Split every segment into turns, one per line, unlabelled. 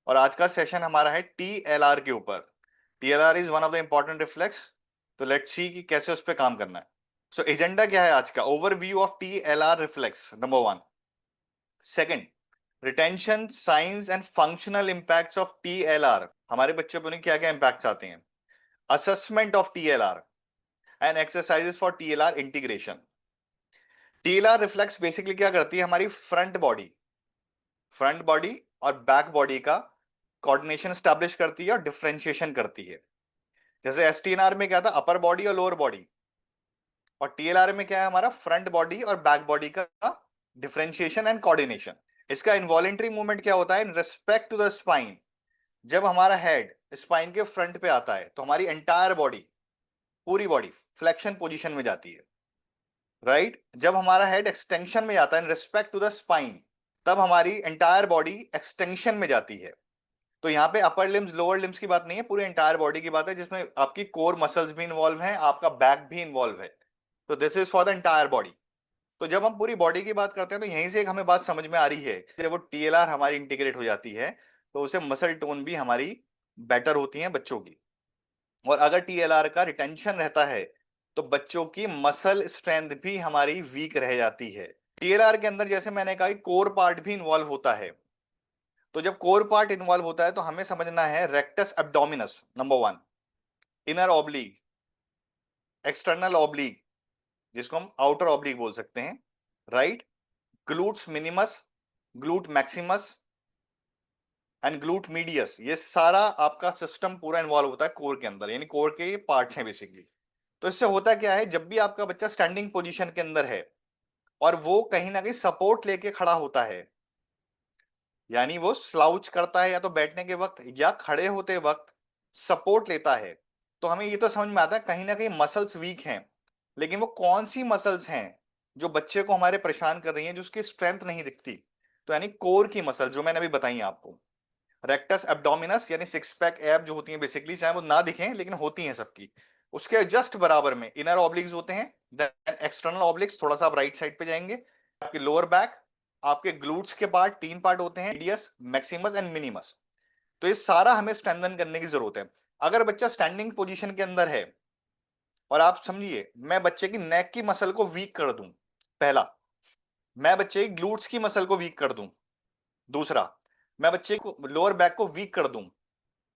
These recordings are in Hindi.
और आज का सेशन हमारा है TLR के ऊपर। TLR is one of the important reflex. तो लेट्स सी कि कैसे उस पर काम करना है। सो एजेंडा क्या है आज का? Overview of TLR reflex number 1। Second, retention science and functional impacts of TLR। हमारे बच्चों पर क्या क्या इंपैक्ट्स आते हैं। Assessment of TLR and exercises for TLR integration. TLR reflex basically क्या करती है? हमारी फ्रंट बॉडी और बैक बॉडी का कोऑर्डिनेशन स्टैब्लिश करती है और डिफरेंशिएशन करती है। जैसे STNR में क्या था? अपर बॉडी और लोअर बॉडी। और TLR में क्या है? हमारा फ्रंट बॉडी और बैक बॉडी का डिफरेंशिएशन एंड कोऑर्डिनेशन। इसका इनवॉलेंटरी मूवमेंट क्या होता है? In respect to the spine. जब हमारा हेड स्पाइन के फ्रंट पे आता है तो हमारी एंटायर बॉडी, पूरी बॉडी फ्लेक्शन पोजीशन में जाती है, राइट। जब हमारा हेड एक्सटेंशन में जाता है in respect to the spine, तब हमारी एंटायर बॉडी एक्सटेंशन में जाती है। तो यहाँ पे अपर लिम्स लोअर लिम्स की बात नहीं है, पूरे एंटायर बॉडी की बात है, जिसमें आपकी कोर मसल्स भी इन्वॉल्व हैं, आपका बैक भी इन्वॉल्व है। तो this is for the entire body. तो जब हम पूरी बॉडी की बात करते हैं तो यहीं से एक हमें बात समझ में आ रही है, जब वो TLR हमारी इंटीग्रेट हो जाती है तो उसे मसल टोन भी हमारी बेटर होती है बच्चों की। और अगर TLR का रिटेंशन रहता है तो बच्चों की मसल स्ट्रेंथ भी हमारी वीक रह जाती है। TLR के अंदर जैसे मैंने कहा कोर पार्ट भी इन्वॉल्व होता है। तो जब कोर पार्ट इन्वॉल्व होता है तो हमें समझना है rectus abdominis number 1, inner oblique, external oblique, जिसको हम आउटर ऑब्लिक बोल सकते हैं, right, glutes minimus, glute maximus and glute medius. ये सारा आपका सिस्टम पूरा इन्वॉल्व होता है कोर के अंदर, यानी कोर के ये पार्ट्स हैं बेसिकली। तो इससे होता क्या है? जब भी आपका बच्चा स्टैंडिंग पोजीशन के अंदर है और वो कहीं ना कहीं सपोर्ट लेके खड़ा होता है, यानी वो स्लाउच करता है या तो बैठने के वक्त या खड़े होते वक्त सपोर्ट लेता है, तो हमें ये तो समझ में आता है कहीं ना कहीं मसल्स वीक हैं। लेकिन वो कौन सी मसल्स हैं जो बच्चे को हमारे परेशान कर रही हैं, जिसकी स्ट्रेंथ नहीं दिखती? तो यानी कोर की मसल जो मैंने अभी बताई आपको, रेक्टस एब्डोमिनस यानी सिक्स पैक एब जो होती हैं बेसिकली, चाहे वो ना दिखें लेकिन होती हैं सबकी, उसके जस्ट बराबर में इनर ऑब्लिक्स होते हैं, देन एक्सटर्नल ऑब्लिक्स। थोड़ा सा आप राइट साइड पे जाएंगे, आपके लोअर बैक, आपके ग्लूट्स के पार्ट, तीन पार्ट होते हैं, मीडियस, मैक्सिमस एंड मिनिमस। तो ये सारा हमें स्ट्रेंथन करने की जरूरत है। अगर बच्चा स्टैंडिंग पोजीशन के अंदर है और आप समझिए मैं बच्चे की नेक की मसल को वीक कर दूं, पहला, मैं बच्चे की ग्लूट्स की मसल को वीक कर दूं, दूसरा, मैं बच्चे को लोअर बैक को वीक कर दूं,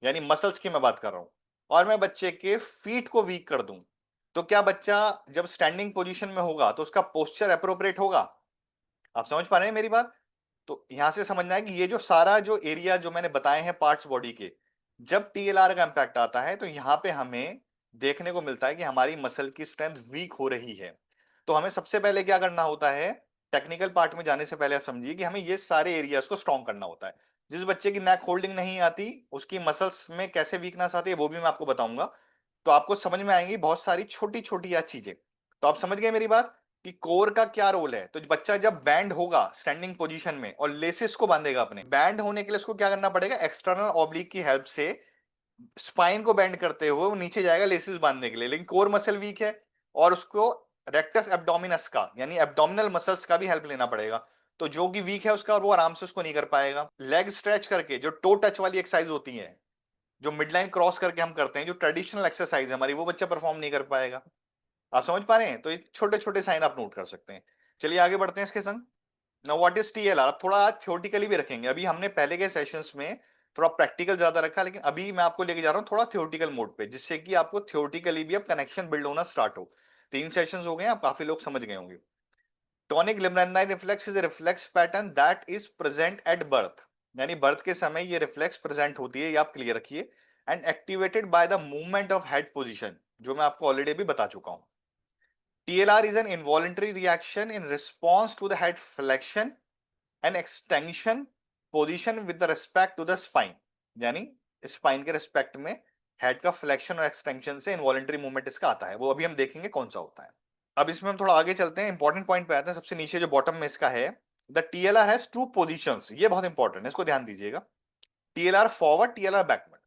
यानी मसल्स की मैं बात कर रहा हूं, और मैं बच्चे के फीट को वीक कर दूं, तो क्या बच्चा जब स्टैंडिंग पोजीशन में होगा तो उसका पोस्चर अप्रोप्रिएट होगा? आप समझ पा रहे हैं मेरी बात? तो यहां से समझना है कि ये जो सारा जो एरिया जो मैंने बताए हैं पार्ट्स बॉडी के, जब TLR का इंपैक्ट आता है तो यहां पे हमें देखने को मिलता है कि हमारी मसल की स्ट्रेंथ वीक हो रही है। तो हमें सबसे पहले क्या करना होता है? टेक्निकल पार्ट में जाने से पहले आप समझिए कि हमें ये सारे एरियाज को स्ट्रॉन्ग करना होता है। जिस बच्चे की नेक होल्डिंग नहीं आती उसकी मसल्स में कैसे वीकनेस आती है वो भी मैं आपको बताऊंगा। तो आपको समझ में आएंगी बहुत सारी छोटी छोटी याद चीजें। तो आप समझ गए मेरी बात कि कोर का क्या रोल है। तो बच्चा जब बैंड होगा स्टैंडिंग पोजीशन में और लेसिस को बांधेगा, अपने बैंड होने के लिए उसको क्या करना पड़ेगा? एक्सटर्नल ऑब्लिक की हेल्प से स्पाइन को बेंड करते हुए वो नीचे जाएगा लेसिस बांधने के लिए, लेकिन कोर मसल वीक है और उसको रेक्टस एब्डोमिनस का यानी एब्डोमिनल मसल्स का भी हेल्प लेना पड़ेगा। तो जो कि वीक है उसका, और वो आराम से उसको नहीं कर पाएगा। लेग स्ट्रेच करके जो टो टच वाली एक्सरसाइज होती है, जो मिड लाइन क्रॉस करके हम करते हैं, जो ट्रेडिशनल एक्सरसाइज है हमारी, वो बच्चा परफॉर्म नहीं कर पाएगा। आप समझ पा रहे हैं? तो ये छोटे छोटे साइन आप नोट कर सकते हैं। चलिए आगे बढ़ते हैं इसके संग। Now what is TLR? अब थोड़ा थ्योरेटिकली भी रखेंगे। अभी हमने पहले के सेशंस में थोड़ा प्रैक्टिकल ज्यादा रखा, लेकिन अभी मैं आपको लेके जा रहा हूँ थोड़ा थ्योरेटिकल मोड पे, जिससे कि आपको थ्योरेटिकली भी अब कनेक्शन बिल्ड होना स्टार्ट हो। 3 सेशंस हो गए, आप काफी लोग समझ गए होंगे। Tonic labyrinthine reflex is a reflex pattern that is present at birth, यानी बर्थ के समय ये रिफ्लेक्स प्रेजेंट होती है, ये आप क्लियर रखिए। And activated by the movement of head position, जो मैं आपको ऑलरेडी भी बता चुका हूं। TLR is an involuntary reaction in response to the head flexion and extension position with the respect to the spine, यानी स्पाइन के रिस्पेक्ट में हेड का फ्लेक्शन और एक्सटेंशन से इनवॉलेंटरी मूवमेंट इसका आता है। वो अभी हम देखेंगे कौन सा होता है। अब इसमें हम थोड़ा आगे चलते हैं, इंपॉर्टेंट पॉइंट पे आते हैं। सबसे नीचे जो बॉटम में इसका है, the TLR has two positions, ये बहुत इंपॉर्टेंट है, इसको ध्यान दीजिएगा। TLR forward, TLR backward.